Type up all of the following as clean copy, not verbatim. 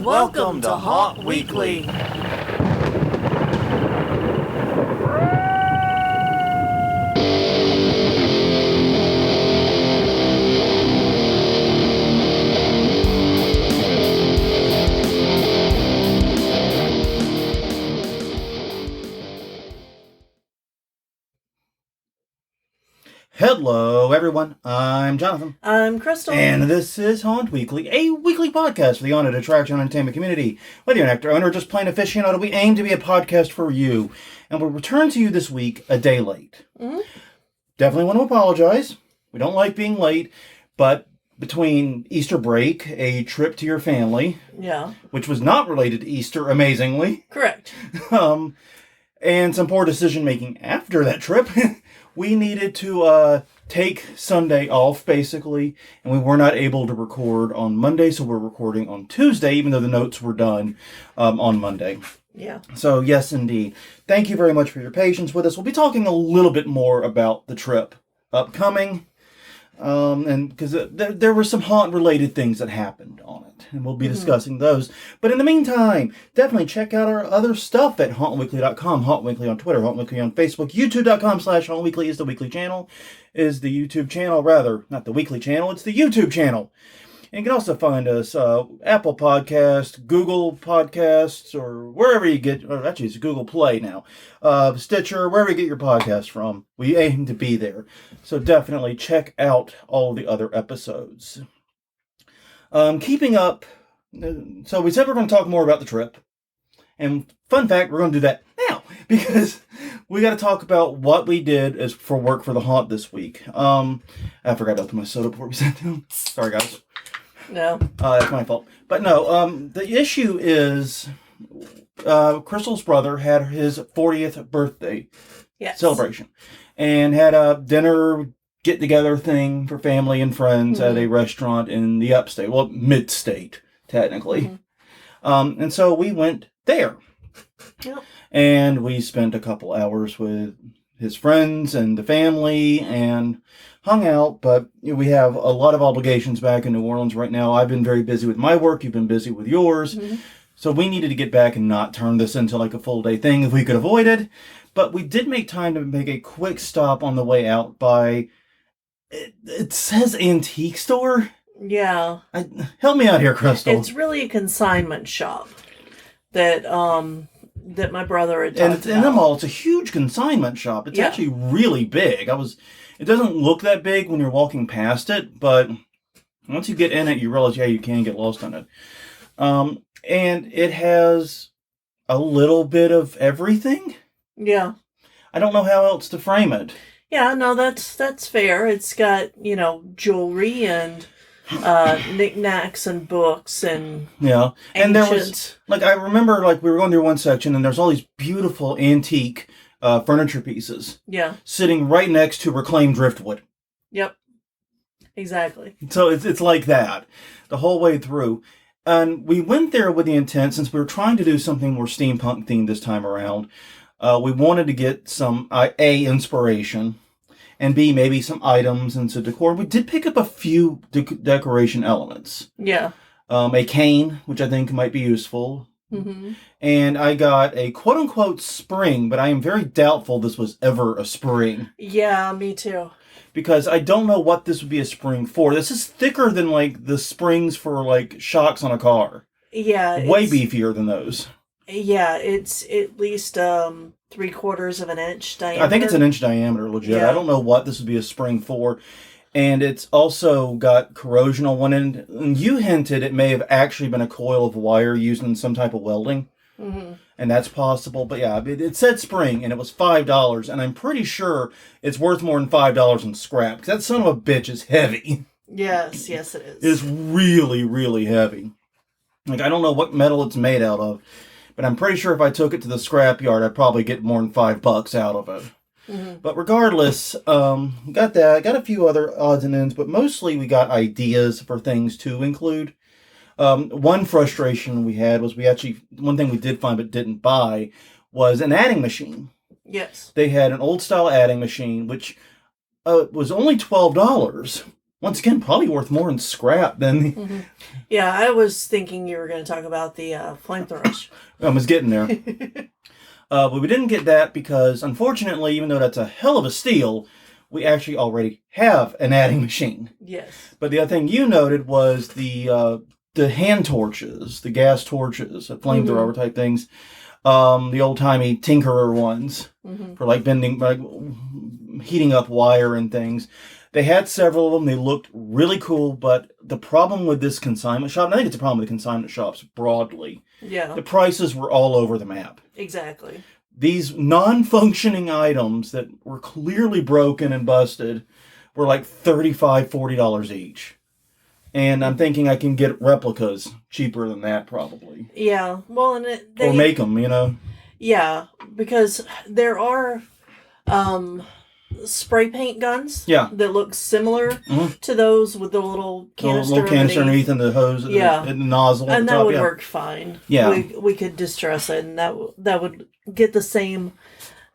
Welcome to Haunt Weekly. Hello, everyone. I'm Jonathan. I'm Crystal. And this is Haunt Weekly, a weekly podcast for the haunted attraction and entertainment community. Whether you're an actor, owner, or just plain aficionado, we aim to be a podcast for you. And we'll return to you this week a day late. Mm-hmm. Definitely want to apologize. We don't like being late, but between Easter break, a trip to your family, which was not related to Easter, amazingly. Correct. And some poor decision making after that trip. We needed to take Sunday off, basically, and we were not able to record on Monday, so we're recording on Tuesday, even though the notes were done on Monday. Yeah. So, yes, indeed. Thank you very much for your patience with us. We'll be talking a little bit more about the trip upcoming, and because there were some haunt-related things that happened on it, and we'll be discussing those. But in the meantime, definitely check out our other stuff at hauntweekly.com, Haunt Weekly on Twitter, Haunt Weekly on Facebook, youtube.com/hauntweekly is the weekly channel, is the YouTube channel, rather, not the weekly channel, it's the YouTube channel. And you can also find us Apple Podcasts, Google Podcasts, or wherever you get, or actually it's Google Play now, Stitcher, wherever you get your podcast from. We aim to be there. So definitely check out all the other episodes. Keeping up, so we said we're going to talk more about the trip. And fun fact, we're going to do that now, because we got to talk about what we did as for work for the haunt this week. I forgot to open my soda before we sat down. Sorry, guys. No. That's my fault. But no, the issue is Crystal's brother had his 40th birthday celebration and had a dinner get-together thing for family and friends at a restaurant in the upstate, well, mid-state, technically. And so we went there. Yep. And we spent a couple hours with his friends and the family and hung out, but we have a lot of obligations back in New Orleans right now. I've been very busy with my work. You've been busy with yours. So we needed to get back and not turn this into like a full day thing if we could avoid it. But we did make time to make a quick stop on the way out by, it says antique store. Yeah. Help me out here, Crystal. It's really a consignment shop that that my brother had talked and about. In the mall, it's a huge consignment shop. It's actually really big. It doesn't look that big when you're walking past it, but once you get in it, you realize, you can get lost in it. And it has a little bit of everything. Yeah. I don't know how else to frame it. Yeah, no, that's fair. It's got, jewelry and knickknacks and books and and there was I remember we were going through one section and there's all these beautiful antique furniture pieces sitting right next to reclaimed driftwood. Yep, exactly. So it's like that the whole way through. And we went there with the intent, since we were trying to do something more steampunk themed this time around, we wanted to get some A, inspiration, and B, maybe some items and some decor. We did pick up a few decoration elements. Yeah. A cane, which I think might be useful. And I got a quote-unquote spring, but I am very doubtful this was ever a spring. Yeah, me too. Because I don't know what this would be a spring for. This is thicker than, the springs for, shocks on a car. Yeah. Way beefier than those. Yeah, it's at least 3/4 of an inch diameter. I think it's an inch diameter, legit. Yeah. I don't know what this would be a spring for. And it's also got corrosion on one end. And you hinted it may have actually been a coil of wire used in some type of welding. And that's possible. But yeah, it said spring, and it was $5. And I'm pretty sure it's worth more than $5 in scrap. Because that son of a bitch is heavy. Yes, it is. It's really, really heavy. I don't know what metal it's made out of. But I'm pretty sure if I took it to the scrap yard, I'd probably get more than $5 out of it. But regardless, got that. Got a few other odds and ends, but mostly we got ideas for things to include. One frustration we had was one thing we did find but didn't buy was an adding machine. Yes. They had an old style adding machine, which was only $12. Once again, probably worth more in scrap than... Mm-hmm. Yeah, I was thinking you were going to talk about the flamethrowers. I was getting there. But we didn't get that because, unfortunately, even though that's a hell of a steal, we actually already have an adding machine. Yes. But the other thing you noted was the hand torches, the gas torches, the flamethrower type things, the old-timey tinkerer ones for like bending, like heating up wire and things. They had several of them. They looked really cool, but the problem with this consignment shop, and I think it's a problem with consignment shops broadly, the prices were all over the map. Exactly. These non-functioning items that were clearly broken and busted were like $35, $40 each. And I'm thinking I can get replicas cheaper than that, probably. Yeah. Well, and or make them, you know? Yeah, because there are spray paint guns that look similar to those with the little canister, underneath and the hose and the nozzle and at the that top. would work fine. Yeah, we could distress it, and that would get the same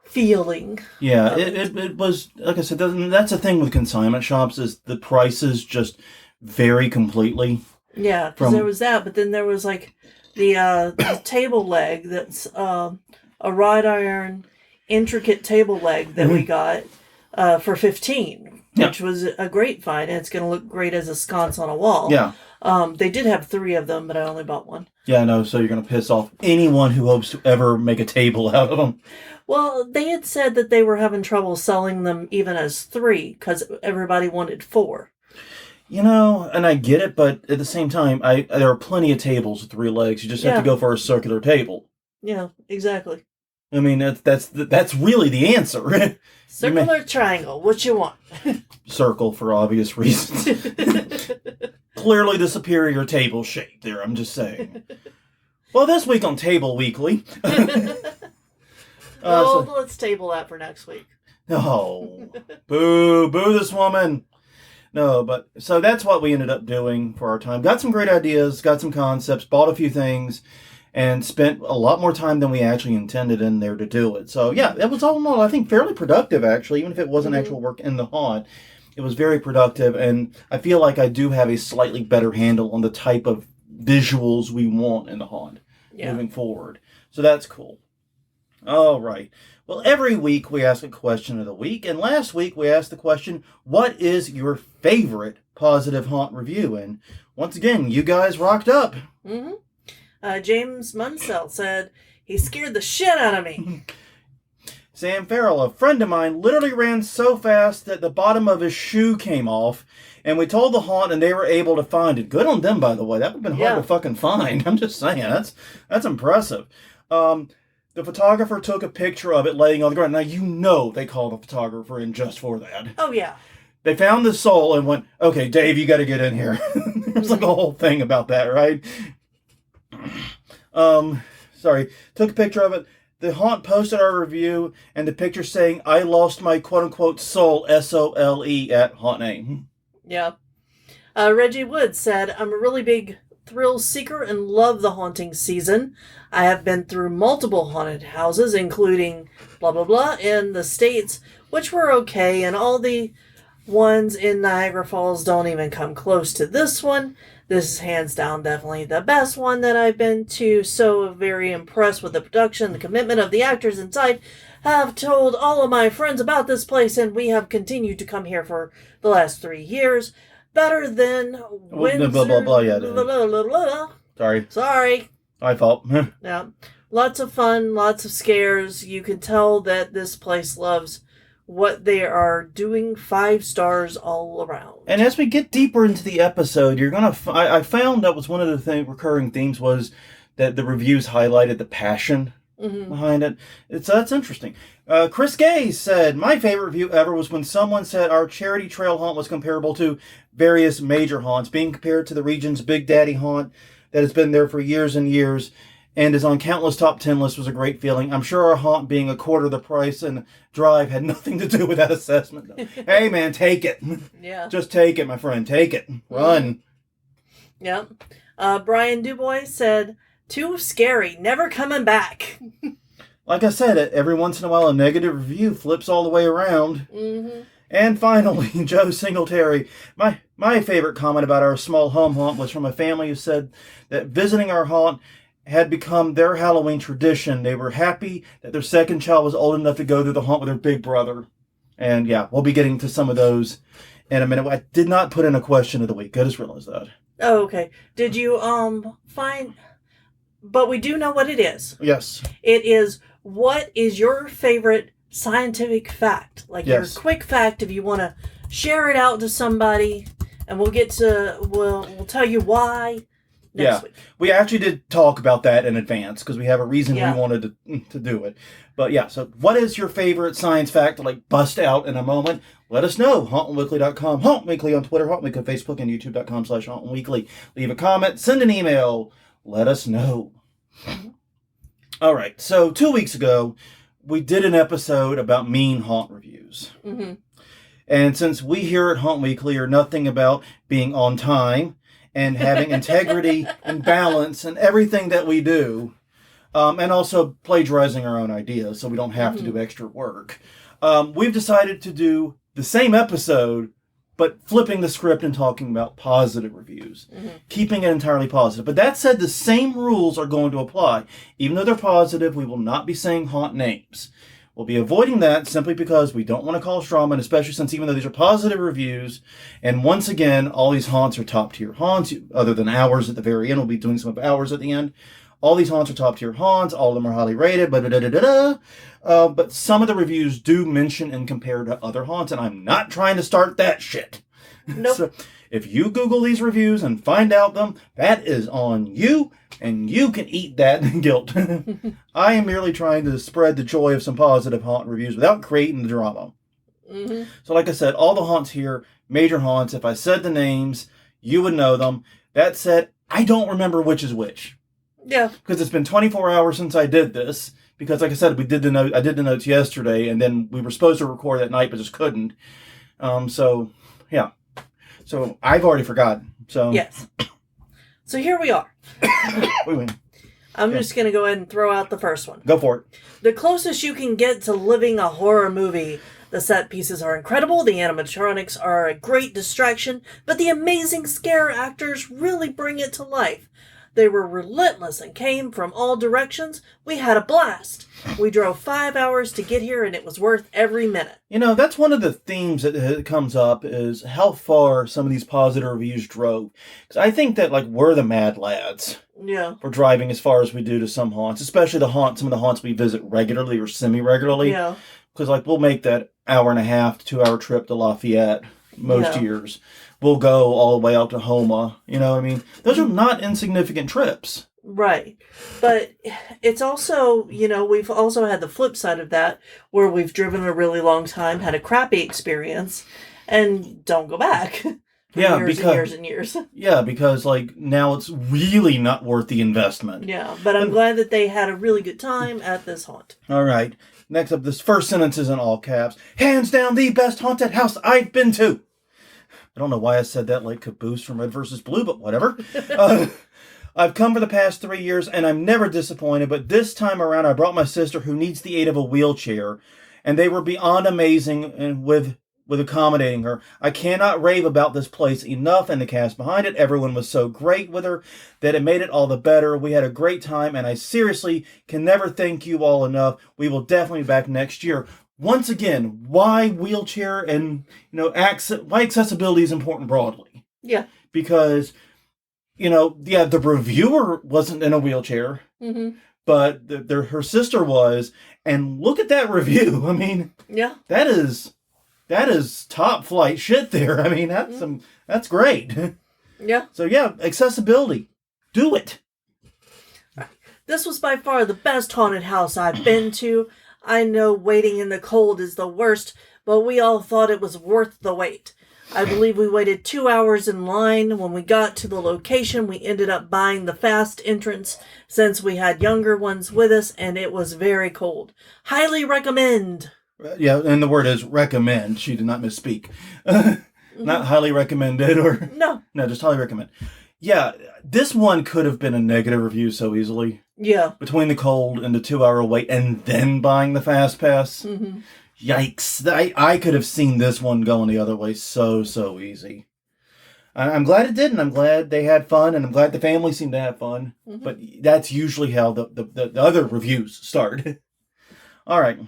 feeling. Yeah, it was, like I said, that's the thing with consignment shops is the prices just vary completely. Yeah, because there was that, but then there was like the table leg that's a wrought iron intricate table leg that we got for $15, which was a great find, and it's going to look great as a sconce on a wall. Yeah. They did have 3 of them, but I only bought 1. Yeah, I know, so you're going to piss off anyone who hopes to ever make a table out of them. Well, they had said that they were having trouble selling them even as 3, because everybody wanted 4. You know, and I get it, but at the same time, there are plenty of tables with 3 legs. You just have to go for a circular table. Yeah, exactly. I mean, that's really the answer. Circular triangle, what you want? Circle, for obvious reasons. Clearly the superior table shape there, I'm just saying. Well, this week on Table Weekly... let's table that for next week. No. Boo this woman. No, but... So that's what we ended up doing for our time. Got some great ideas, got some concepts, bought a few things... and spent a lot more time than we actually intended in there to do it. So, yeah, it was all in all, I think, fairly productive, actually. Even if it wasn't actual work in the haunt, it was very productive. And I feel like I do have a slightly better handle on the type of visuals we want in the haunt moving forward. So that's cool. All right. Well, every week we ask a question of the week. And last week we asked the question, what is your favorite positive haunt review? And once again, you guys rocked up. Mm-hmm. James Munsell said, he scared the shit out of me. Sam Farrell, a friend of mine, literally ran so fast that the bottom of his shoe came off, and we told the haunt and they were able to find it. Good on them, by the way. That would have been hard to fucking find. I'm just saying. That's impressive. The photographer took a picture of it laying on the ground. Now, you know they called a photographer in just for that. Oh, yeah. They found the soul and went, okay, Dave, you got to get in here. There's like a whole thing about that, right? Took a picture of it. The haunt posted our review and the picture saying, I lost my quote-unquote soul, S-O-L-E, at haunt name. Yeah. Reggie Wood said, I'm a really big thrill seeker and love the haunting season. I have been through multiple haunted houses, including blah, blah, blah, in the States, which were okay, and all the ones in Niagara Falls don't even come close to this one. This is hands down definitely the best one that I've been to. So very impressed with the production, the commitment of the actors inside. Have told all of my friends about this place, and we have continued to come here for the last 3 years. Better than Windsor. Sorry. My fault. Yeah. Lots of fun, lots of scares. You can tell that this place loves what they are doing. 5 stars all around. And as we get deeper into the episode, you're gonna. I found that was one of the recurring themes was that the reviews highlighted the passion behind it. That's interesting. Chris Gay said, my favorite review ever was when someone said our charity trail haunt was comparable to various major haunts, being compared to the region's Big Daddy haunt that has been there for years and years and is on countless top 10 lists was a great feeling. I'm sure our haunt being a quarter the price and drive had nothing to do with that assessment. Hey, man, take it. Yeah. Just take it, my friend. Take it. Run. Yep. Brian Dubois said, too scary. Never coming back. Like I said, every once in a while a negative review flips all the way around. And finally, Joe Singletary. My favorite comment about our small home haunt was from a family who said that visiting our haunt had become their Halloween tradition. They were happy that their second child was old enough to go through the haunt with their big brother. And yeah, we'll be getting to some of those in a minute. I did not put in a question of the week. I just realized that. Oh, okay. Did you find? But we do know what it is. Yes. It is, what is your favorite scientific fact? Like your quick fact, if you want to share it out to somebody, and we'll tell you why next week. We actually did talk about that in advance because we have a reason we wanted to do it. But yeah, so what is your favorite science fact to like bust out in a moment? Let us know. HauntlandWeekly.com, Haunt Weekly on Twitter, Haunt Weekly on Facebook, and YouTube.com/HauntlandWeekly. Leave a comment, send an email, let us know. All right, so 2 weeks ago, we did an episode about mean haunt reviews. Mm-hmm. And since we here at Haunt Weekly are nothing about being on time and having integrity and balance in everything that we do, and also plagiarizing our own ideas so we don't have to do extra work, we've decided to do the same episode, but flipping the script and talking about positive reviews, keeping it entirely positive. But that said, the same rules are going to apply. Even though they're positive, we will not be saying haunt names. We'll be avoiding that simply because we don't want to cause drama, and especially since even though these are positive reviews, and once again, all these haunts are top-tier haunts, other than ours at the very end. We'll be doing some of ours at the end. All these haunts are top-tier haunts. All of them are highly rated, but some of the reviews do mention and compare to other haunts, and I'm not trying to start that shit. Nope. So if you Google these reviews and find out them, that is on you, and you can eat that guilt. I am merely trying to spread the joy of some positive haunt reviews without creating the drama. Mm-hmm. So like I said, all the haunts here, major haunts, if I said the names, you would know them. That said, I don't remember which is which. Yeah. Because it's been 24 hours since I did this. Because like I said, I did the notes yesterday, and then we were supposed to record that night, but just couldn't. So, yeah. So, I've already forgotten. So yes. So, here we are. We win. I'm just going to go ahead and throw out the first one. Go for it. The closest you can get to living a horror movie. The set pieces are incredible, the animatronics are a great distraction, but the amazing scare actors really bring it to life. They were relentless and came from all directions. We had a blast. We drove 5 hours to get here, and it was worth every minute. You know, that's one of the themes that comes up is how far some of these positive reviews drove. Because I think that, like, we're the mad lads. Yeah. For driving as far as we do to some haunts. Especially some of the haunts we visit regularly or semi-regularly. Yeah. Because, like, we'll make that 1.5 to 2 hour trip to Lafayette most years. We'll go all the way out to Homa. You know what I mean? Those are not insignificant trips. Right. But it's also, we've also had the flip side of that, where we've driven a really long time, had a crappy experience, and don't go back. Yeah, years and years and years. Yeah, because, like, now it's really not worth the investment. Yeah, but I'm glad that they had a really good time at this haunt. All right. Next up, this first sentence is in all caps. Hands down the best haunted house I've been to. I don't know why I said that like Caboose from Red vs. Blue, but whatever. I've come for the past 3 years, and I'm never disappointed, but this time around I brought my sister who needs the aid of a wheelchair, and they were beyond amazing and with accommodating her. I cannot rave about this place enough, and the cast behind it. Everyone was so great with her that it made it all the better. We had a great time, and I seriously can never thank you all enough. We will definitely be back next year. Once again, why wheelchair and why accessibility is important broadly? Yeah, because the reviewer wasn't in a wheelchair, but her sister was, and look at that review. I mean, yeah, that is top flight shit there. I mean, that's great. Yeah. So yeah, accessibility, do it. This was by far the best haunted house I've been to. I know waiting in the cold is the worst, but we all thought it was worth the wait. I believe we waited 2 hours in line. When we got to the location, we ended up buying the fast entrance since we had younger ones with us, and it was very cold. Highly recommend. Yeah, and the word is recommend. She did not misspeak. Not highly recommended or... No, just highly recommend. Yeah, this one could have been a negative review so easily. Yeah. Between the cold and the 2 hour wait and then buying the fast pass. Yikes. I could have seen this one going the other way so easy. I'm glad it didn't. I'm glad they had fun, and I'm glad the family seemed to have fun. Mm-hmm. But that's usually how the other reviews start. All right.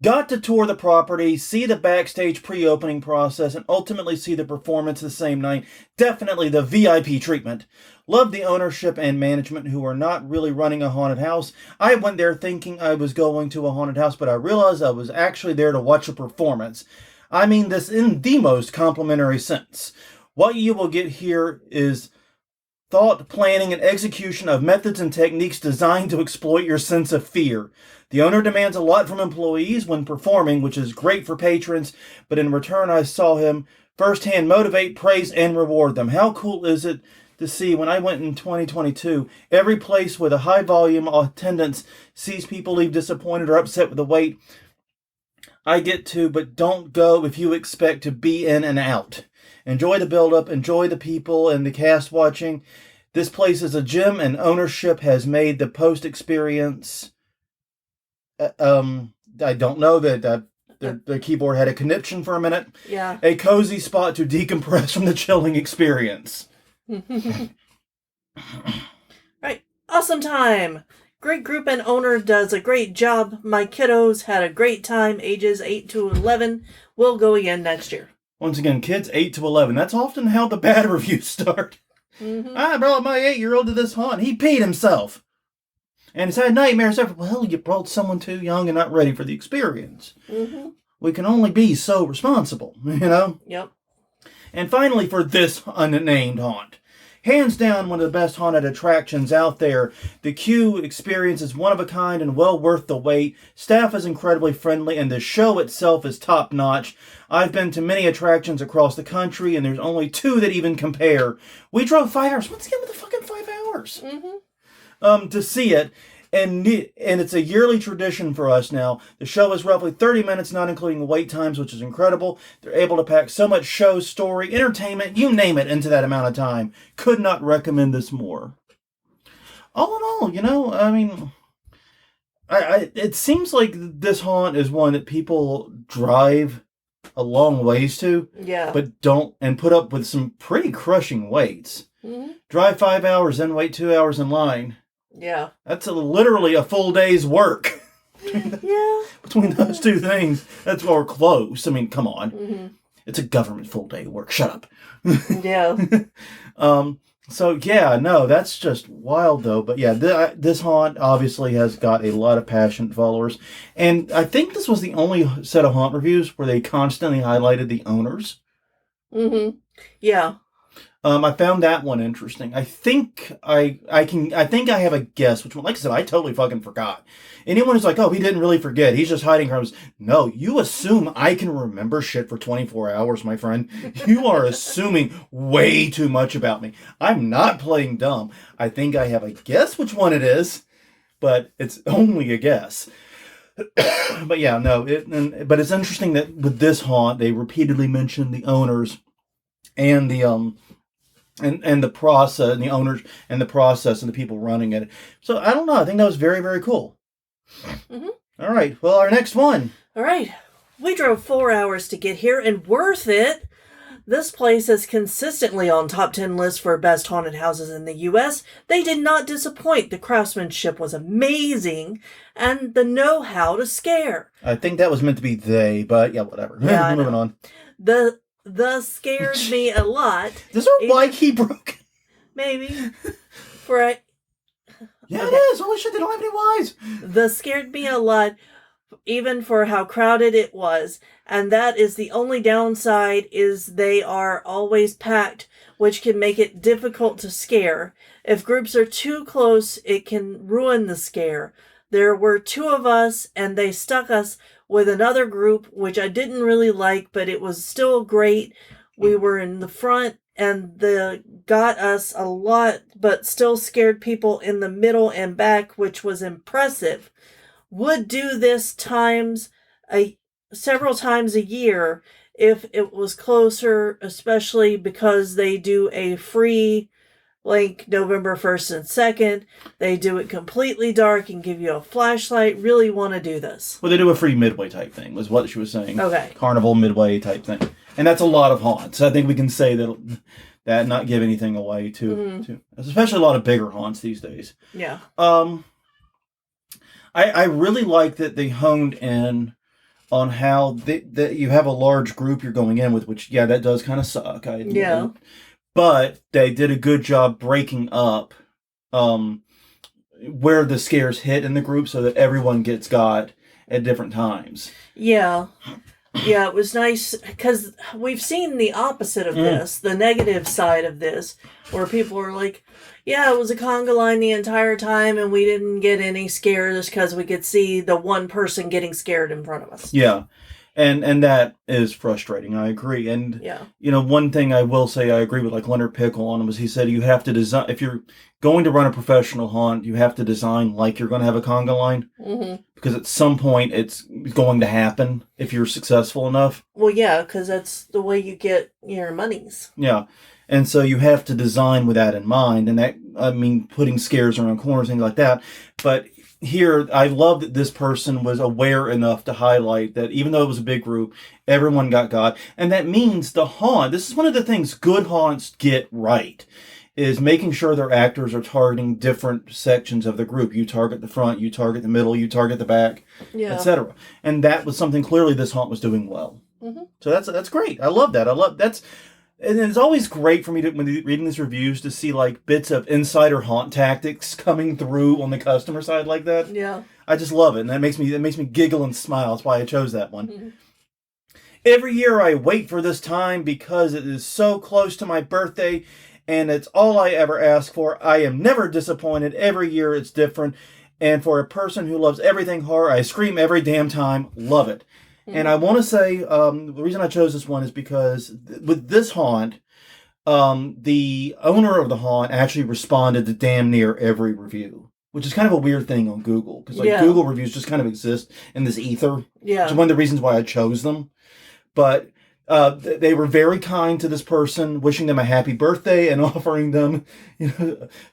Got to tour the property, see the backstage pre-opening process, and ultimately see the performance the same night. Definitely the VIP treatment. Loved the ownership and management who are not really running a haunted house. I went there thinking I was going to a haunted house, but I realized I was actually there to watch a performance. I mean this in the most complimentary sense. What you will get here is thought, planning, and execution of methods and techniques designed to exploit your sense of fear. The owner demands a lot from employees when performing, which is great for patrons, but in return I saw him firsthand motivate, praise, and reward them. How cool is it to see when I went in 2022, every place with a high volume attendance sees people leave disappointed or upset with the wait. I get to, but don't go if you expect to be in and out. Enjoy the build-up, enjoy the people and the cast watching. This place is a gem, and ownership has made the post-experience. I don't know that their keyboard had a conniption for a minute. Yeah. A cozy spot to decompress from the chilling experience. Right. Awesome time. Great group and owner does a great job. My kiddos had a great time. Ages 8 to 11. We'll go again next year. Once again, kids 8 to 11. That's often how the bad reviews start. Mm-hmm. I brought my 8-year-old to this haunt. He peed himself. And he's had nightmares ever. Well, you brought someone too young and not ready for the experience. Mm-hmm. We can only be so responsible, you know? Yep. And finally, for this unnamed haunt. Hands down, one of the best haunted attractions out there. The queue experience is one of a kind and well worth the wait. Staff is incredibly friendly, and the show itself is top-notch. I've been to many attractions across the country, and there's only 2 that even compare. We drove 5 hours. Once again, with the fucking 5 hours. To see it. And it's a yearly tradition for us now. The show is roughly 30 minutes, not including the wait times, which is incredible. They're able to pack so much show, story, entertainment, you name it, into that amount of time. Could not recommend this more. All in all, you know, I mean, it seems like this haunt is one that people drive a long ways to. Yeah. But don't, and put up with some pretty crushing waits. Mm-hmm. Drive 5 hours, then wait 2 hours in line. Yeah. That's literally a full day's work. Yeah. Between those two things, that's more close. I mean, come on. Mm-hmm. It's a government full day work. Shut up. Yeah. So, yeah, no, that's just wild, though. But, yeah, this haunt obviously has got a lot of passionate followers. And I think this was the only set of haunt reviews where they constantly highlighted the owners. Mm-hmm. Yeah. I found that one interesting. I think I have a guess which one. Like I said, I totally fucking forgot. Anyone who's like, oh, he didn't really forget, he's just hiding crimes. No, you assume I can remember shit for 24 hours, my friend. You are assuming way too much about me. I'm not playing dumb. I think I have a guess which one it is, but it's only a guess. But yeah, no. But it's interesting that with this haunt, they repeatedly mention the owners and the and the process, and the owners, and the process, and the people running it. So, I don't know. I think that was very, very cool. Mm-hmm. All right. Well, our next one. All right. We drove 4 hours to get here, and worth it. This place is consistently on top 10 lists for best haunted houses in the U.S. They did not disappoint. The craftsmanship was amazing, and the know-how to scare. I think that was meant to be they, but yeah, whatever. Yeah, Moving on. The scared me a lot. Is there a mic he broke? Maybe. For a... Yeah, Okay. it is. Holy shit, they don't have any wires. The scared me a lot, even for how crowded it was. And that is the only downside, is they are always packed, which can make it difficult to scare. If groups are too close, it can ruin the scare. There were 2 of us, and they stuck us with another group, which I didn't really like, but it was still great. We were in the front, and they got us a lot, but still scared people in the middle and back, which was impressive. Would do this several times a year if it was closer, especially because they do a free like November 1st and 2nd. They do it completely dark and give you a flashlight. Really want to do this. Well, they do a free midway type thing, was what she was saying. Okay. Carnival midway type thing. And that's a lot of haunts. I think we can say that not give anything away to especially a lot of bigger haunts these days. Yeah. I really like that they honed in on how that you have a large group you're going in with, which, yeah, that does kind of suck. But they did a good job breaking up where the scares hit in the group so that everyone gets got at different times. Yeah. Yeah, it was nice because we've seen the opposite of this, the negative side of this, where people are like, yeah, it was a conga line the entire time and we didn't get any scares because we could see the one person getting scared in front of us. Yeah. And that is frustrating. I agree. And, one thing I will say I agree with, like Leonard Pickle on was he said you have to design, if you're going to run a professional haunt, you have to design like you're going to have a conga line. Mm-hmm. Because at some point it's going to happen if you're successful enough. Well, yeah, because that's the way you get your monies. Yeah. And so you have to design with that in mind. And that, I mean, putting scares around corners, things like that. But here, I love that this person was aware enough to highlight that even though it was a big group, everyone got. And that means the haunt, this is one of the things good haunts get right, is making sure their actors are targeting different sections of the group. You target the front, you target the middle, you target the back, etc. And that was something clearly this haunt was doing well. Mm-hmm. So that's great. I love that. And it's always great for me when reading these reviews to see like bits of insider haunt tactics coming through on the customer side like that. Yeah. I just love it. And that makes me giggle and smile. That's why I chose that one. Mm-hmm. Every year I wait for this time because it is so close to my birthday and it's all I ever ask for. I am never disappointed. Every year it's different. And for a person who loves everything horror, I scream every damn time. Love it. And I want to say, the reason I chose this one is because with this haunt, the owner of the haunt actually responded to damn near every review, which is kind of a weird thing on Google. Because Google reviews just kind of exist in this ether. Yeah. Which is one of the reasons why I chose them. But they were very kind to this person, wishing them a happy birthday and offering them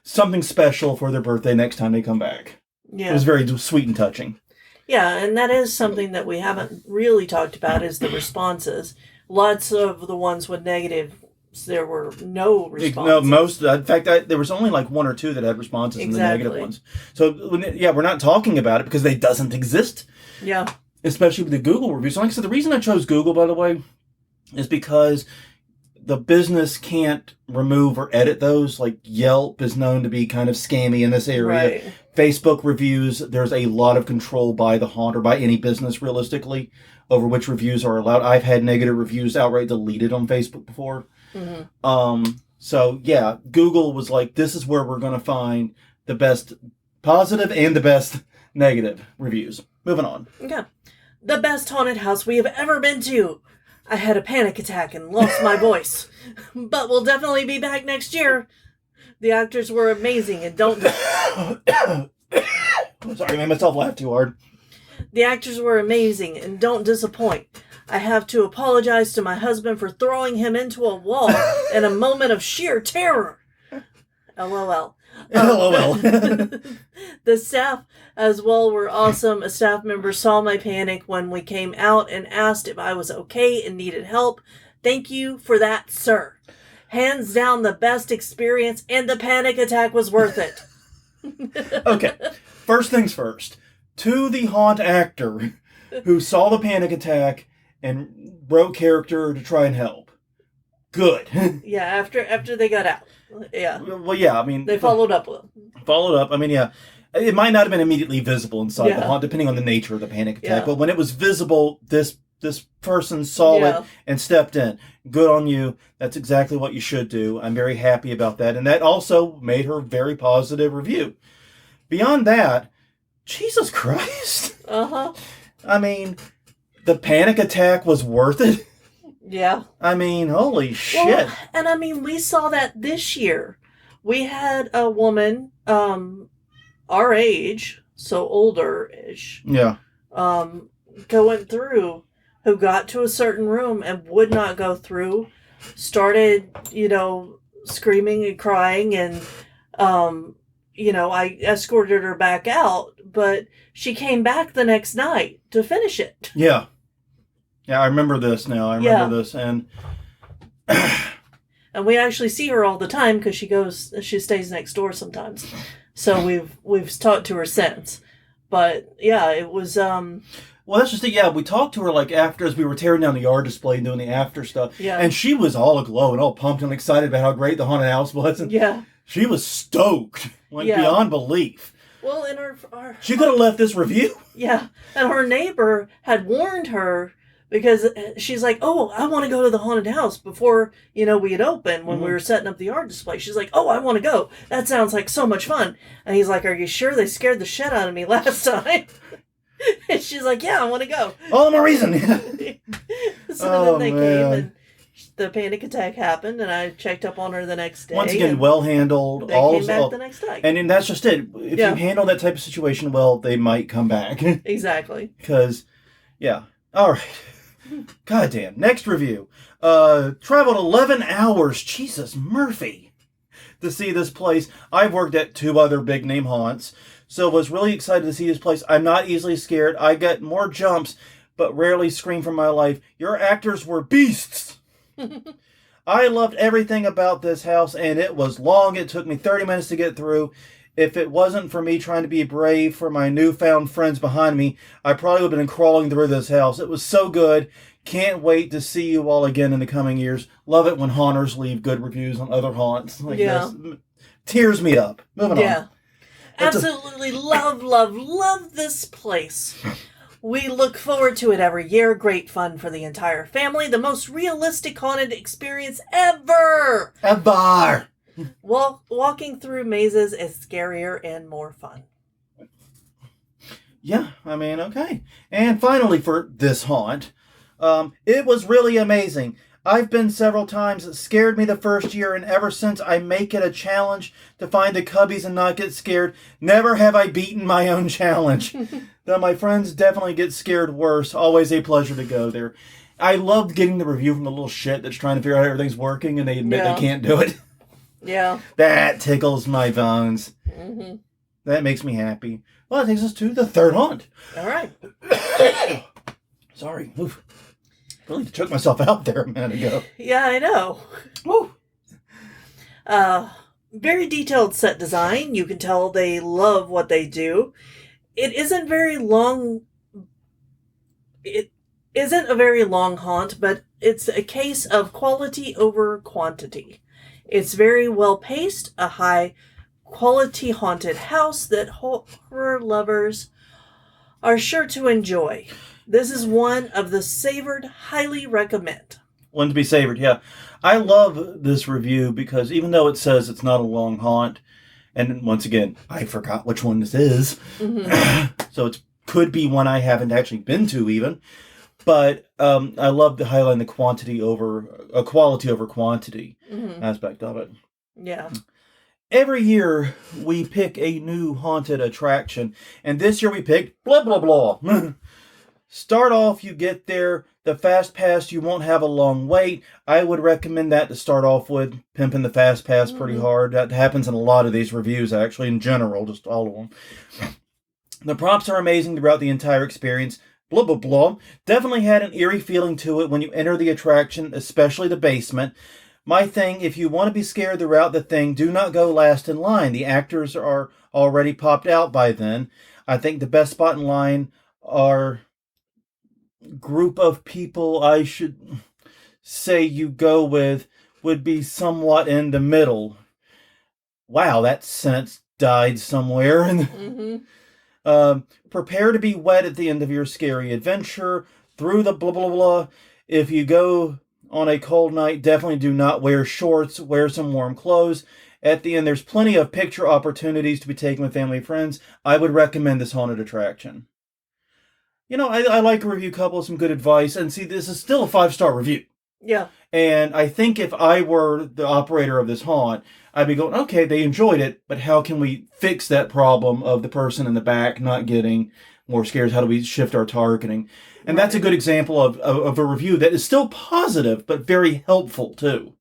something special for their birthday next time they come back. Yeah. It was very sweet and touching. Yeah, and that is something that we haven't really talked about is the responses. Lots of the ones with negative, there were no responses. No, in fact, there was only like one or two that had responses in the negative ones. So, we're not talking about it because they doesn't exist. Yeah. Especially with the Google reviews. So like I said, the reason I chose Google, by the way, is because the business can't remove or edit those. Like Yelp is known to be kind of scammy in this area. Right. Facebook reviews, there's a lot of control by the haunt or by any business, realistically, over which reviews are allowed. I've had negative reviews outright deleted on Facebook before. Mm-hmm. So, yeah, Google was like, this is where we're going to find the best positive and the best negative reviews. Moving on. Okay. The best haunted house we have ever been to. I had a panic attack and lost my voice. But we'll definitely be back next year. The actors were amazing and don't... Sorry, I made myself laugh too hard. The actors were amazing and don't disappoint. I have to apologize to my husband for throwing him into a wall in a moment of sheer terror. LOL. LOL. The staff as well were awesome. A staff member saw my panic when we came out and asked if I was okay and needed help. Thank you for that, sir. Hands down the best experience, and the panic attack was worth it. Okay, first things first. To the haunt actor who saw the panic attack and wrote character to try and help. Good. Yeah, after they got out. Yeah. Well, yeah, I mean... They followed up with them. I mean, yeah. It might not have been immediately visible inside the haunt, depending on the nature of the panic attack. Yeah. But when it was visible, this person saw it and stepped in. Good on you. That's exactly what you should do. I'm very happy about that. And that also made her very positive review. Beyond that, Jesus Christ. Uh-huh. I mean, the panic attack was worth it. Yeah. I mean, holy shit. Well, and I mean, we saw that this year. We had a woman, our age, so older-ish. Yeah. Going through, who got to a certain room and would not go through, started, screaming and crying, and I escorted her back out, but she came back the next night to finish it. Yeah. Yeah, I remember this now. I remember this, and and we actually see her all the time because she stays next door sometimes. So we've talked to her since. But yeah, it was well, that's just it. Yeah, we talked to her like after, as we were tearing down the art display and doing the after stuff. Yeah. And she was all aglow and all pumped and excited about how great the haunted house was. And yeah. she was stoked, beyond belief. Well, and she could have left this review. Yeah, and her neighbor had warned her because she's like, "Oh, I want to go to the haunted house before we had opened when we were setting up the art display." She's like, "Oh, I want to go. That sounds like so much fun." And he's like, "Are you sure? They scared the shit out of me last time." And she's like, "Yeah, I want to go." All the more reason. So then they came, and the panic attack happened, and I checked up on her the next day. Once again, well handled. They came back the next day. And that's just it. If you handle that type of situation well, they might come back. Exactly. Because, yeah. All right. Goddamn. Next review. Traveled 11 hours. Jesus, Murphy. To see this place. I've worked at 2 other big name haunts, so was really excited to see this place. I'm not easily scared. I get more jumps, but rarely scream for my life. Your actors were beasts. I loved everything about this house, and it was long. It took me 30 minutes to get through. If it wasn't for me trying to be brave for my newfound friends behind me, I probably would have been crawling through this house. It was so good. Can't wait to see you all again in the coming years. Love it when haunters leave good reviews on other haunts like this. Tears me up. Moving on. Absolutely love this place. We look forward to it every year. Great fun for the entire family. The most realistic haunted experience ever. Walking through mazes is scarier and more fun. Yeah, I mean, okay. And finally for this haunt, it was really amazing. I've been several times. It scared me the first year, and ever since I make it a challenge to find the cubbies and not get scared. Never have I beaten my own challenge. Though my friends definitely get scared worse. Always a pleasure to go there. I loved getting the review from the little shit that's trying to figure out how everything's working, and they admit they can't do it. Yeah. That tickles my bones. Mm-hmm. That makes me happy. Well, that takes us to the third haunt. All right. Sorry. Oof. Really took myself out there a minute ago. Yeah, I know. Woo. Very detailed set design. You can tell they love what they do. It isn't very long. It isn't a very long haunt, but it's a case of quality over quantity. It's very well paced, a high quality haunted house that horror lovers are sure to enjoy. This is one of the savored, highly recommend. One to be savored, yeah. I love this review because even though it says it's not a long haunt, and once again, I forgot which one this is, so it could be one I haven't actually been to even, but I love the highlighting the quality over quantity aspect of it. Yeah. Every year we pick a new haunted attraction, and this year we picked blah blah blah. Start off, you get there, the Fast Pass, you won't have a long wait. I would recommend that to start off with, pimping the Fast Pass pretty hard. That happens in a lot of these reviews, actually, in general, just all of them. The props are amazing throughout the entire experience. Blah, blah, blah. Definitely had an eerie feeling to it when you enter the attraction, especially the basement. My thing, if you want to be scared throughout the thing, do not go last in line. The actors are already popped out by then. I think the best spot in line are group of people I should say you go with would be somewhat in the middle. Wow, that sentence died somewhere. Prepare to be wet at the end of your scary adventure through the blah blah blah. If you go on a cold night, definitely do not wear shorts. Wear some warm clothes. At the end, there's plenty of picture opportunities to be taken with family and friends. I would recommend this haunted attraction. You know, I like a review couple, some good advice, and see, this is still a 5-star review. Yeah. And I think if I were the operator of this haunt, I'd be going, okay, they enjoyed it, but how can we fix that problem of the person in the back not getting more scared? How do we shift our targeting? And that's a good example of a review that is still positive, but very helpful, too.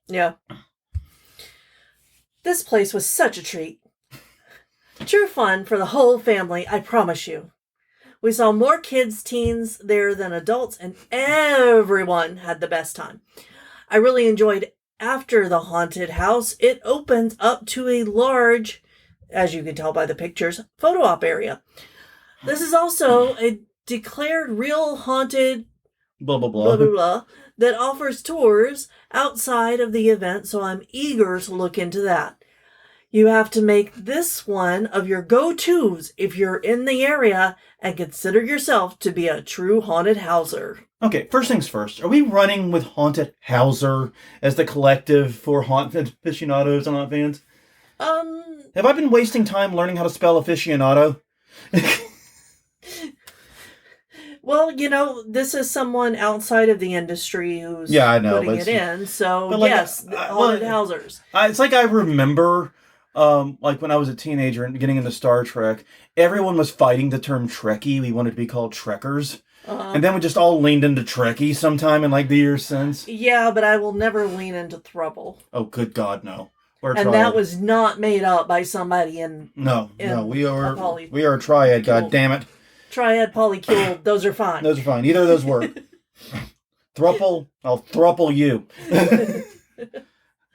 Yeah. This place was such a treat. True fun for the whole family, I promise you. We saw more kids, teens there than adults, and everyone had the best time. I really enjoyed after the haunted house. It opens up to a large, as you can tell by the pictures, photo op area. This is also a declared real haunted Blah, blah, blah. blah blah blah that offers tours outside of the event, so I'm eager to look into that. You have to make this one of your go-tos if you're in the area and consider yourself to be a true haunted houser. Okay, first things first. Are we running with Haunted Hauser as the collective for haunt aficionados and haunt fans? Have I been wasting time learning how to spell aficionado? Well, this is someone outside of the industry who's I know, putting it in. So, like, yes, haunted housers. It's like I remember, like when I was a teenager and getting into Star Trek, everyone was fighting the term Trekkie. We wanted to be called Trekkers. And then we just all leaned into Trekkie sometime in like the years since. Yeah, but I will never lean into throuple. Oh, good God, no. And that was not made up by somebody in... No, we are a triad, Cool. God damn it. Triad, polycule, those are fine. Those are fine. Either of those work. Thruple, I'll thruple you.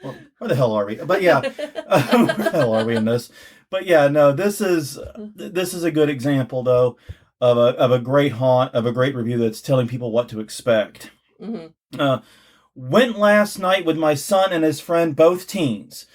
Well, where the hell are we? But yeah, where the hell are we in this? But yeah, no, this is a good example though of a great haunt, of a great review that's telling people what to expect. Mm-hmm. Went last night with my son and his friend, both teens.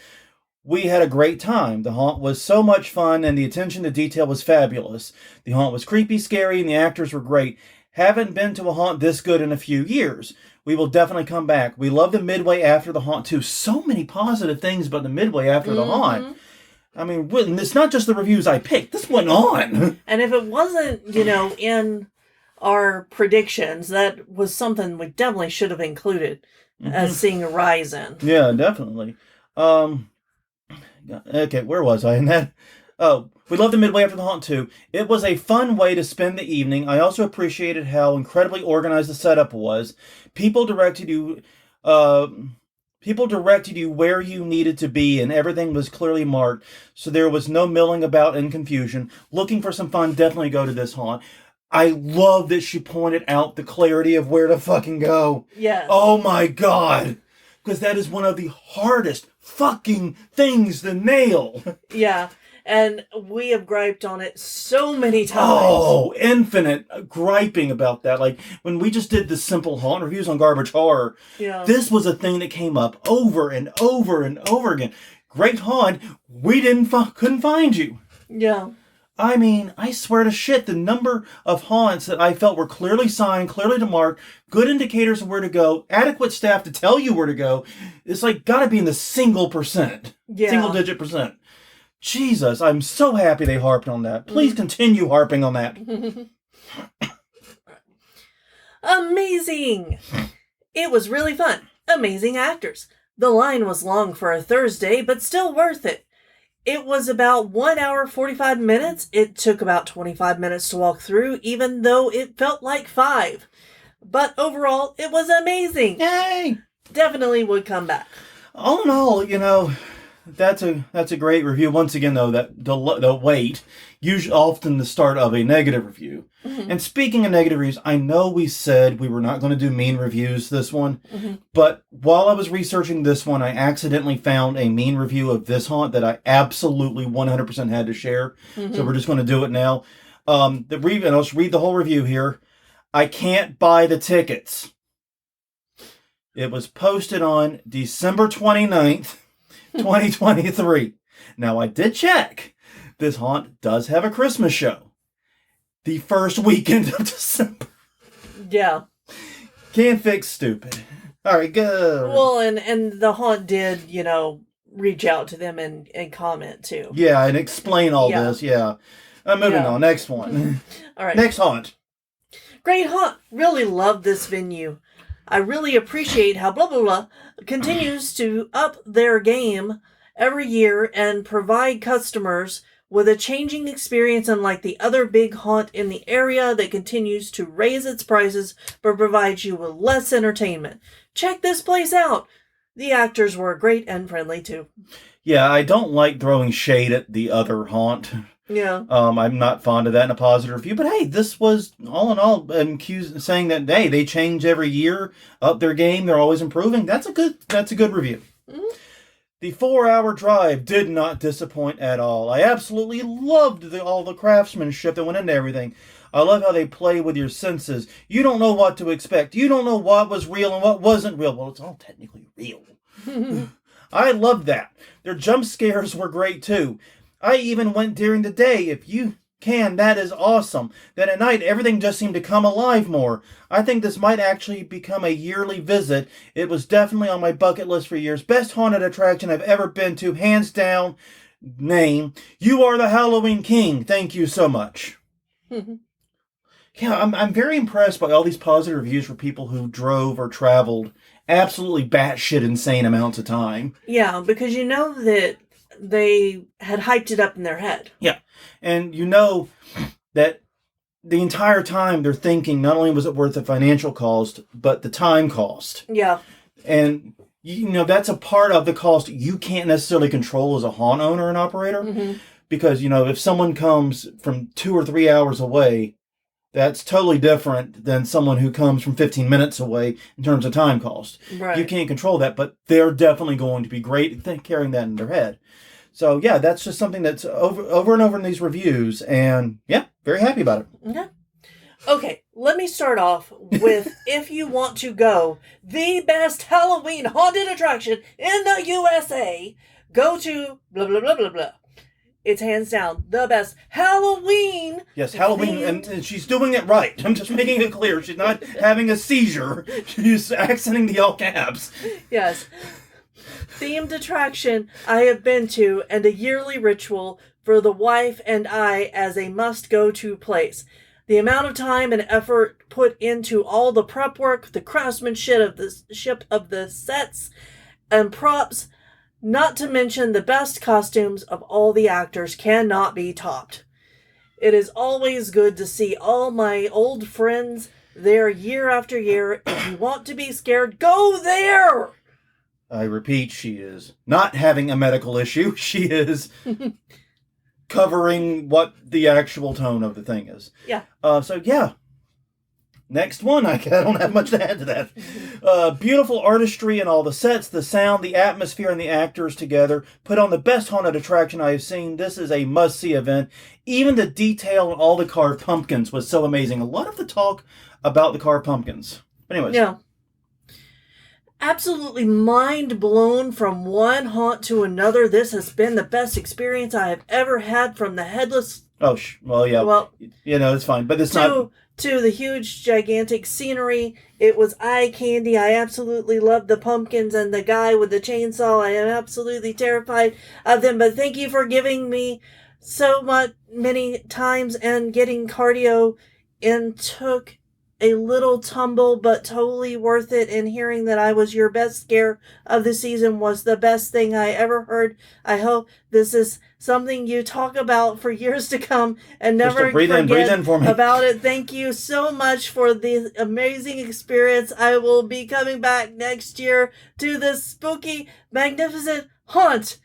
We had a great time. The haunt was so much fun and the attention to detail was fabulous. The haunt was creepy, scary, and the actors were great. Haven't been to a haunt this good in a few years. We will definitely come back. We love the midway after the haunt too. So many positive things about the midway after the haunt. I mean, it's not just the reviews I picked. This went on. And if it wasn't, in our predictions, that was something we definitely should have included as seeing a rise in. Yeah, definitely. Okay, where was I in that? Oh, we loved the midway after the haunt too. It was a fun way to spend the evening. I also appreciated how incredibly organized the setup was. People directed you where you needed to be, and everything was clearly marked, so there was no milling about and confusion. Looking for some fun, definitely go to this haunt. I love that she pointed out the clarity of where to fucking go. Yes. Oh my God. Because that is one of the hardest fucking things to nail. Yeah. And we have griped on it so many times. Oh, infinite griping about that. Like, when we just did the simple haunt reviews on Garbage Horror, this was a thing that came up over and over and over again. Great haunt, we couldn't find you. Yeah. I mean, I swear to shit, the number of haunts that I felt were clearly signed, clearly to mark, good indicators of where to go, adequate staff to tell you where to go, it's like gotta be in the single digit percent. Jesus, I'm so happy they harped on that. Please continue harping on that. Amazing! It was really fun. Amazing actors. The line was long for a Thursday, but still worth it. It was about 1 hour, 45 minutes. It took about 25 minutes to walk through, even though it felt like 5. But overall, it was amazing. Yay! Definitely would come back. All in all, that's a great review. Once again, though, that the wait, usually often the start of a negative review. Mm-hmm. And speaking of negative reviews, I know we said we were not going to do mean reviews this one, but while I was researching this one, I accidentally found a mean review of this haunt that I absolutely 100% had to share. So we're just going to do it now. And I'll just read the whole review here. I can't buy the tickets. It was posted on December 29th, 2023. Now, I did check. This haunt does have a Christmas show. The first weekend of December. Yeah. Can't fix stupid. All right, go. Well, and the haunt did, reach out to them and comment, too. Yeah, and explain all this, yeah. Moving on, next one. All right. Next haunt. Great haunt. Really love this venue. I really appreciate how blah, blah, blah continues to up their game every year and provide customers with a changing experience, unlike the other big haunt in the area that continues to raise its prices but provides you with less entertainment. Check this place out. The actors were great and friendly too. Yeah, I don't like throwing shade at the other haunt. Yeah. I'm not fond of that in a positive review, but hey, this was all in all saying that hey, they change every year, up their game, they're always improving. That's a good review. Mm-hmm. The 4-hour drive did not disappoint at all. I absolutely loved all the craftsmanship that went into everything. I love how they play with your senses. You don't know what to expect. You don't know what was real and what wasn't real. Well, it's all technically real. I loved that. Their jump scares were great too. I even went during the day. If you can, that is awesome. Then at night, everything just seemed to come alive more. I think this might actually become a yearly visit. It was definitely on my bucket list for years. Best haunted attraction I've ever been to, hands down. Name. You are the Halloween King. Thank you so much. Yeah, I'm very impressed by all these positive reviews for people who drove or traveled absolutely batshit insane amounts of time. Yeah, because you know that they had hyped it up in their head. Yeah. And you know that the entire time they're thinking not only was it worth the financial cost, but the time cost. Yeah. And, you know, that's a part of the cost you can't necessarily control as a haunt owner and operator. Mm-hmm. Because, you know, if someone comes from 2 or 3 hours away, that's totally different than someone who comes from 15 minutes away in terms of time cost. Right. You can't control that, but they're definitely going to be great at carrying that in their head. So, yeah, that's just something that's over and over in these reviews. And, yeah, very happy about it. Yeah. Okay, let me start off with, if you want to go, the best Halloween haunted attraction in the USA, go to blah, blah, blah, blah, blah. It's hands down the best Halloween. Yes, Halloween, and she's doing it right. I'm just making it clear. She's not having a seizure. She's accenting the all caps. Yes. Themed attraction I have been to, and a yearly ritual for the wife and I as a must-go-to place. The amount of time and effort put into all the prep work, the craftsmanship of the sets and props, not to mention the best costumes of all the actors, cannot be topped. It is always good to see all my old friends there year after year. If you want to be scared, go there! I repeat, she is not having a medical issue. She is covering what the actual tone of the thing is. Yeah. So, yeah. Next one. I don't have much to add to that. Beautiful artistry in all the sets, the sound, the atmosphere, and the actors together put on the best haunted attraction I have seen. This is a must-see event. Even the detail in all the carved pumpkins was so amazing. A lot of the talk about the carved pumpkins. But anyways. Yeah. Absolutely mind blown from one haunt to another. This has been the best experience I have ever had, from the headless. Oh, well, yeah. Well, you know, it's fine, but it's not. To the huge, gigantic scenery. It was eye candy. I absolutely loved the pumpkins and the guy with the chainsaw. I am absolutely terrified of them. But thank you for giving me so many times and getting cardio, and took a little tumble, but totally worth it. And hearing that I was your best scare of the season was the best thing I ever heard. I hope this is something you talk about for years to come and never breathe in for me. About it. Thank you so much for the amazing experience. I will be coming back next year to this spooky, magnificent haunt,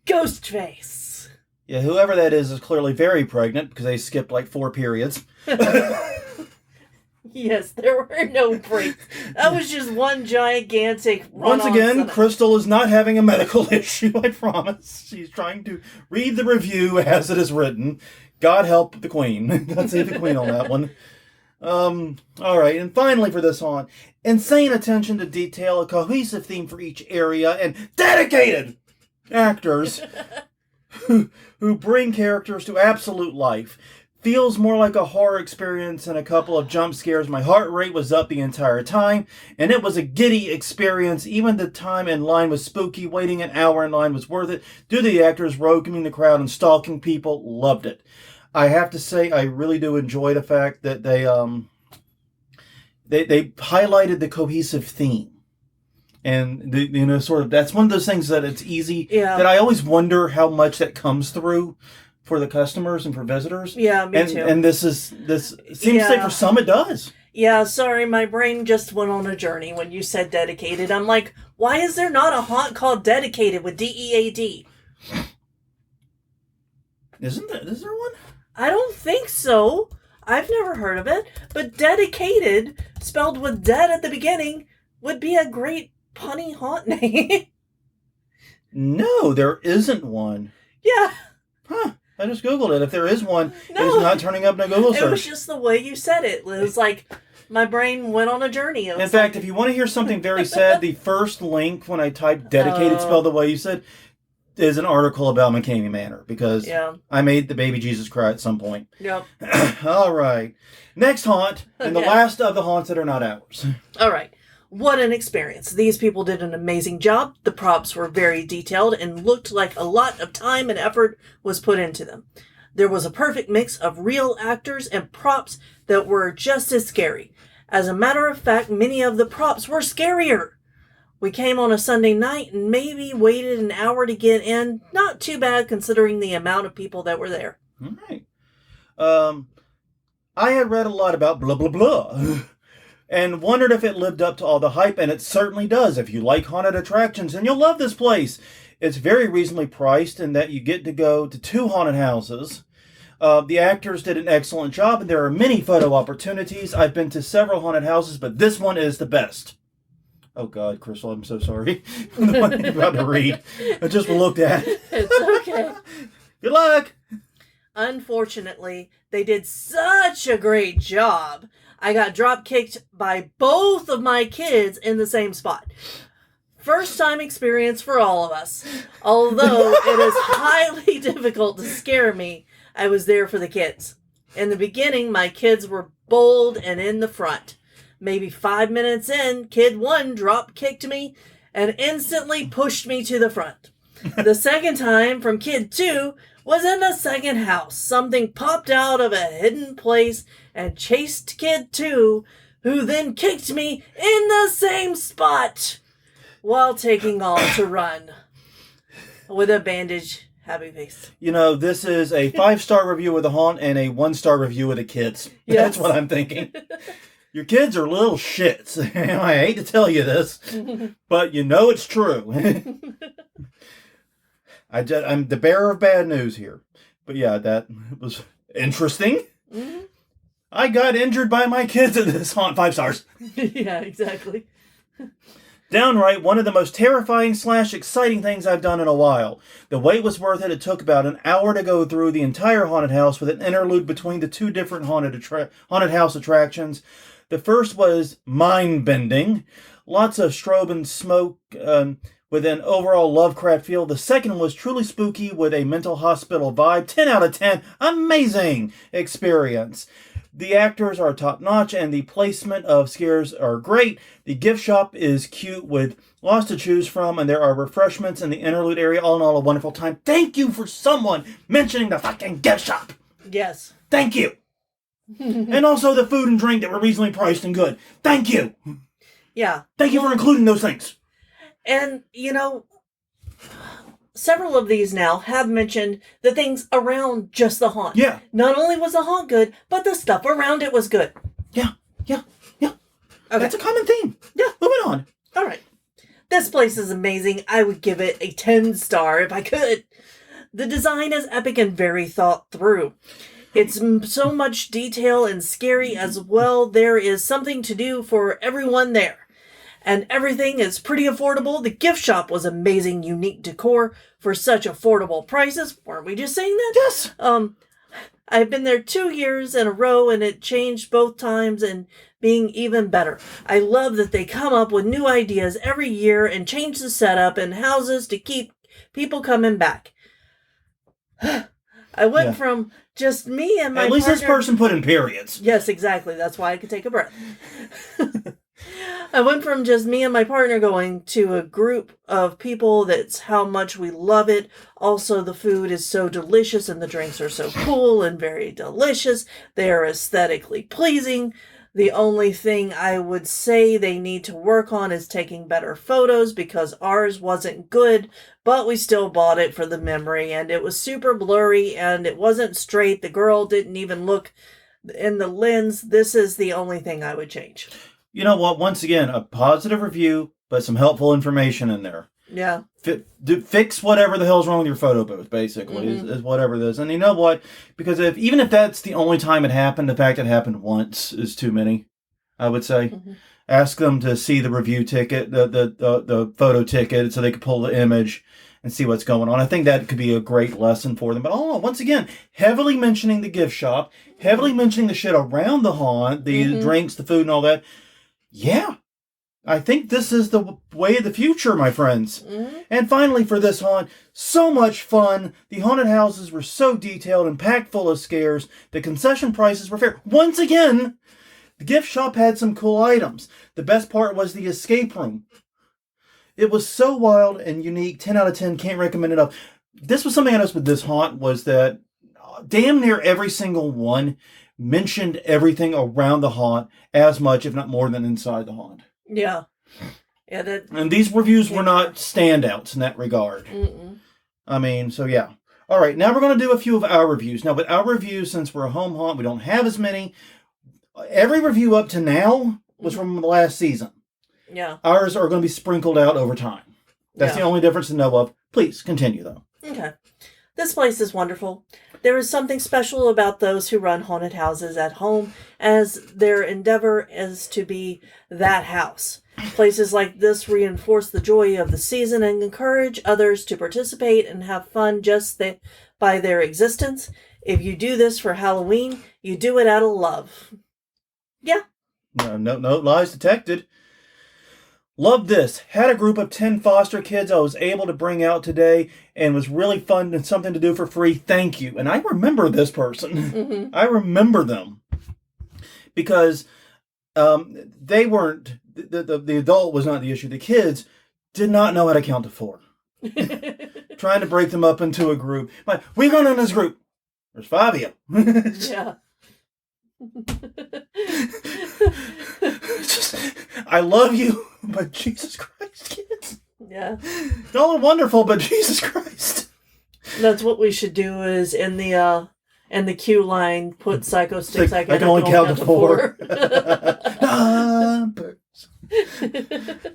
Ghostface. Yeah, whoever that is clearly very pregnant because they skipped like 4 periods. Yes, there were no breaks. That was just one gigantic Once again, Crystal is not having a medical issue, I promise. She's trying to read the review as it is written. God help the Queen. God save the Queen on that one. Alright, and finally for this haunt, insane attention to detail, a cohesive theme for each area, and dedicated actors who bring characters to absolute life. Feels more like a horror experience and a couple of jump scares. My heart rate was up the entire time, and it was a giddy experience. Even the time in line was spooky. Waiting an hour in line was worth it. Due to the actors roaming the crowd and stalking people, loved it. I have to say, I really do enjoy the fact that they highlighted the cohesive theme. And, that's one of those things that it's easy, that I always wonder how much that comes through for the customers and for visitors. Yeah, me too. And this seems like for some it does. Yeah, sorry, my brain just went on a journey when you said dedicated. I'm like, why is there not a haunt called Dedicated with DEAD? Is there one? I don't think so. I've never heard of it. But dedicated, spelled with dead at the beginning, would be a great punny haunt name. No, there isn't one. Yeah. Huh. I just Googled it. If there is one, No. it's not turning up in a Google search. It was just the way you said it. It was like my brain went on a journey. In fact, if you want to hear something very sad, the first link when I typed dedicated spelled the way you said is an article about McCamey Manor, because I made the baby Jesus cry at some point. Yep. All right. Next haunt, and the last of the haunts that are not ours. All right. What an experience. These people did an amazing job. The props were very detailed and looked like a lot of time and effort was put into them. There was a perfect mix of real actors and props that were just as scary. As a matter of fact, many of the props were scarier. We came on a Sunday night and maybe waited an hour to get in. Not too bad considering the amount of people that were there. All right. I had read a lot about blah, blah, blah. And wondered if it lived up to all the hype, and it certainly does. If you like haunted attractions, and you'll love this place. It's very reasonably priced in that you get to go to 2 haunted houses. The actors did an excellent job, and there are many photo opportunities. I've been to several haunted houses, but this one is the best. Oh, God, Crystal, I'm so sorry. The one you're about to read. I just looked at it. It's okay. Good luck. Unfortunately, they did such a great job. I got drop kicked by both of my kids in the same spot. First time experience for all of us. Although it is highly difficult to scare me, I was there for the kids. In the beginning, my kids were bold and in the front. Maybe 5 minutes in, kid 1 drop kicked me and instantly pushed me to the front. The second time from kid 2 was in the second house. Something popped out of a hidden place and chased kid 2, who then kicked me in the same spot while taking off to run with a bandage happy face. You know, this is a 5-star review with a haunt and a 1-star review with the kids. Yes. That's what I'm thinking. Your kids are little shits. I hate to tell you this, but you know it's true. I'm the bearer of bad news here. But yeah, that was interesting. Mm-hmm. I got injured by my kids in this haunt. 5 stars. Yeah, exactly. Downright one of the most terrifying / exciting things I've done in a while. The wait was worth it. It took about an hour to go through the entire haunted house with an interlude between the 2 different haunted house attractions. The first was mind-bending. Lots of strobe and smoke with an overall Lovecraft feel. The second was truly spooky with a mental hospital vibe. 10 out of 10. Amazing experience. The actors are top-notch, and the placement of scares are great. The gift shop is cute with lots to choose from, and there are refreshments in the interlude area. All in all, a wonderful time. Thank you for someone mentioning the fucking gift shop. Yes. Thank you. And also the food and drink that were reasonably priced and good. Thank you. Yeah. Thank you for including those things. And, you know, several of these now have mentioned the things around just the haunt. Yeah. Not only was the haunt good, but the stuff around it was good. Yeah. Okay. That's a common theme. Yeah. Moving on. All right. This place is amazing. I would give it a 10-star if I could. The design is epic and very thought through. It's so much detail and scary as well. There is something to do for everyone there. And everything is pretty affordable. The gift shop was amazing, unique decor for such affordable prices. Weren't we just saying that? Yes. I've been there 2 years in a row and it changed both times and being even better. I love that they come up with new ideas every year and change the setup and houses to keep people coming back. I went from just me and my partner. At least this person put in periods. Yes, exactly. That's why I could take a breath. I went from just me and my partner going to a group of people. That's how much we love it. Also, the food is so delicious and the drinks are so cool and very delicious. They are aesthetically pleasing. The only thing I would say they need to work on is taking better photos because ours wasn't good, but we still bought it for the memory and it was super blurry and it wasn't straight. The girl didn't even look in the lens. This is the only thing I would change. You know what? Once again, a positive review, but some helpful information in there. Yeah. Fix whatever the hell's wrong with your photo booth, basically, is whatever it is. And you know what? Because even if that's the only time it happened, the fact it happened once is too many, I would say. Mm-hmm. Ask them to see the review ticket, the photo ticket, so they could pull the image and see what's going on. I think that could be a great lesson for them. But once again, heavily mentioning the gift shop, heavily mentioning the shit around the haunt, the drinks, the food, and all that. Yeah. I think this is the way of the future, my friends. Mm-hmm. And finally, for this haunt, so much fun. The haunted houses were so detailed and packed full of scares. The concession prices were fair. Once again, the gift shop had some cool items. The best part was the escape room. It was so wild and unique. 10 out of 10. Can't recommend it enough. This was something I noticed with this haunt was that damn near every single one mentioned everything around the haunt as much, if not more, than inside the haunt. Yeah. And these reviews were not standouts in that regard. Mm-mm. I mean, so yeah. All right, now we're going to do a few of our reviews. Now, with our reviews, since we're a home haunt, we don't have as many. Every review up to now was from the last season. Yeah. Ours are going to be sprinkled out over time. That's the only difference to know of. Please, continue, though. Okay. This place is wonderful. There is something special about those who run haunted houses at home, as their endeavor is to be that house. Places like this reinforce the joy of the season and encourage others to participate and have fun just by their existence. If you do this for Halloween, you do it out of love. Yeah. No lies detected. Love this. Had a group of 10 foster kids I was able to bring out today and was really fun and something to do for free. Thank you. And I remember this person. Mm-hmm. I remember them. Because they weren't, the adult was not the issue. The kids did not know how to count to 4. Trying to break them up into a group. Like, we run in this group. There's 5 of you. Yeah. I love you, but Jesus Christ, kids. Yeah. Y'all are wonderful, but Jesus Christ. That's what we should do is in the queue line, put psycho sticks. I can only count to 4. Numbers.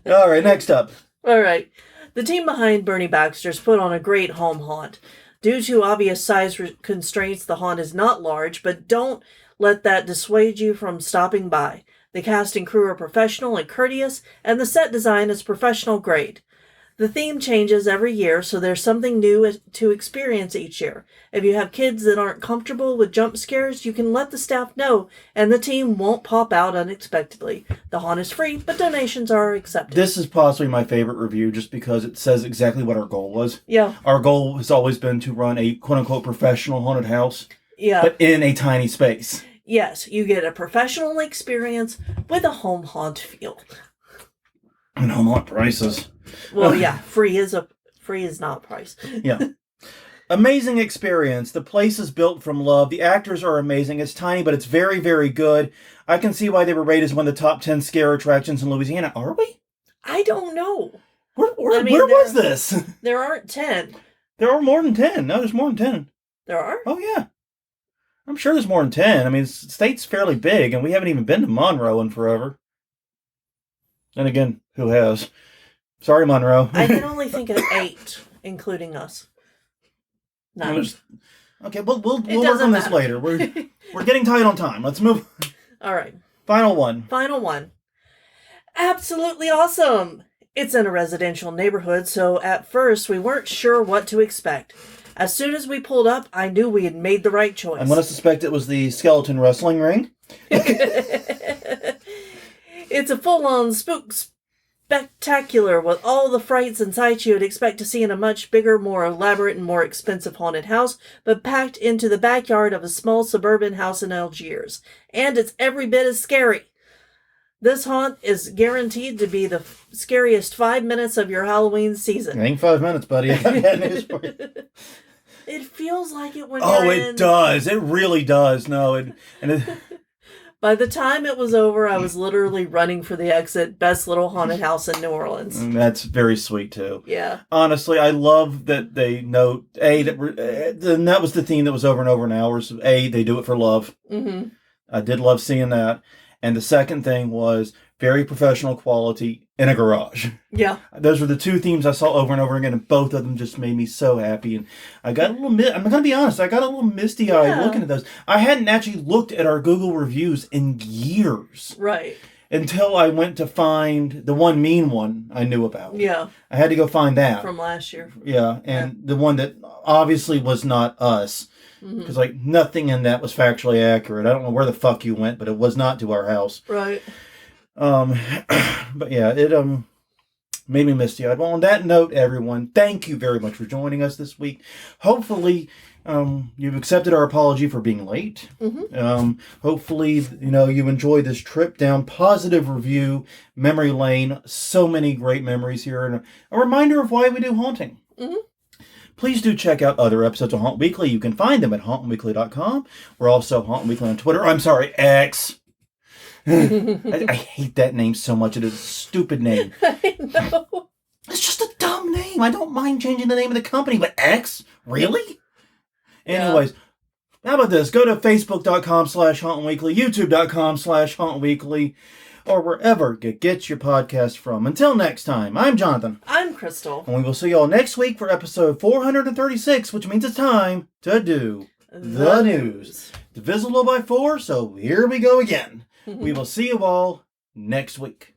All right, next up. All right. The team behind Bernie Baxter's put on a great home haunt. Due to obvious size constraints, the haunt is not large, but don't let that dissuade you from stopping by. The cast and crew are professional and courteous, and the set design is professional grade. The theme changes every year, so there's something new to experience each year. If you have kids that aren't comfortable with jump scares, you can let the staff know, and the team won't pop out unexpectedly. The haunt is free, but donations are accepted. This is possibly my favorite review, just because it says exactly what our goal was. Yeah. Our goal has always been to run a quote-unquote professional haunted house. Yeah. But in a tiny space. Yes, you get a professional experience with a home haunt feel. And home haunt prices. Well, yeah, free is not price. Yeah. Amazing experience. The place is built from love. The actors are amazing. It's tiny, but it's very, very good. I can see why they were rated as one of the top 10 scare attractions in Louisiana. Are we? I don't know. Where was this? There aren't 10. There are more than 10. No, there's more than 10. There are? Oh, yeah. I'm sure there's more than 10. I mean, the state's fairly big, and we haven't even been to Monroe in forever. And again, who has? Sorry, Monroe. I can only think of 8, including us. 9. Okay, we'll work on this later. We're getting tight on time. Let's move. All right. Final one. Absolutely awesome. It's in a residential neighborhood, so at first we weren't sure what to expect. As soon as we pulled up, I knew we had made the right choice. I'm going to suspect it was the skeleton wrestling ring. It's a full-on spook spectacular with all the frights and sights you would expect to see in a much bigger, more elaborate, and more expensive haunted house, but packed into the backyard of a small suburban house in Algiers. And it's every bit as scary. This haunt is guaranteed to be the scariest 5 minutes of your Halloween season. It ain't 5 minutes, buddy. I got bad news for you. It feels like it when you're in... Oh, it does. It really does. No, By the time it was over, I was literally running for the exit. Best little haunted house in New Orleans. And that's very sweet, too. Yeah. Honestly, I love that they note, that was the theme that was over and over in hours. They do it for love. Mm-hmm. I did love seeing that. And the second thing was, very professional quality in a garage. Yeah. Those were the two themes I saw over and over again, and both of them just made me so happy. And I got a little, I'm going to be honest, I got a little misty-eyed looking at those. I hadn't actually looked at our Google reviews in years. Right. Until I went to find the one mean one I knew about. Yeah. I had to go find that. From last year. Yeah, and the one that obviously was not us. Because, like, nothing in that was factually accurate. I don't know where the fuck you went, but it was not to our house. Right. But yeah, it made me misty-eyed. Well, on that note, everyone, thank you very much for joining us this week. Hopefully, you've accepted our apology for being late. Hopefully, you enjoy this trip down positive review, memory lane. So many great memories here, and a reminder of why we do haunting. Please do check out other episodes of Haunt Weekly. You can find them at hauntweekly.com. We're also Haunt Weekly on Twitter. I'm sorry, X. I hate that name so much. It is a stupid name. I know. It's just a dumb name. I don't mind changing the name of the company, but X? Really? Anyways, how about this? Go to facebook.com/hauntweekly, youtube.com/hauntweekly, or wherever you get your podcast from. Until next time, I'm Jonathan. I'm Crystal. And we will see you all next week for episode 436, which means it's time to do the news. Divisible by 4, so here we go again. We will see you all next week.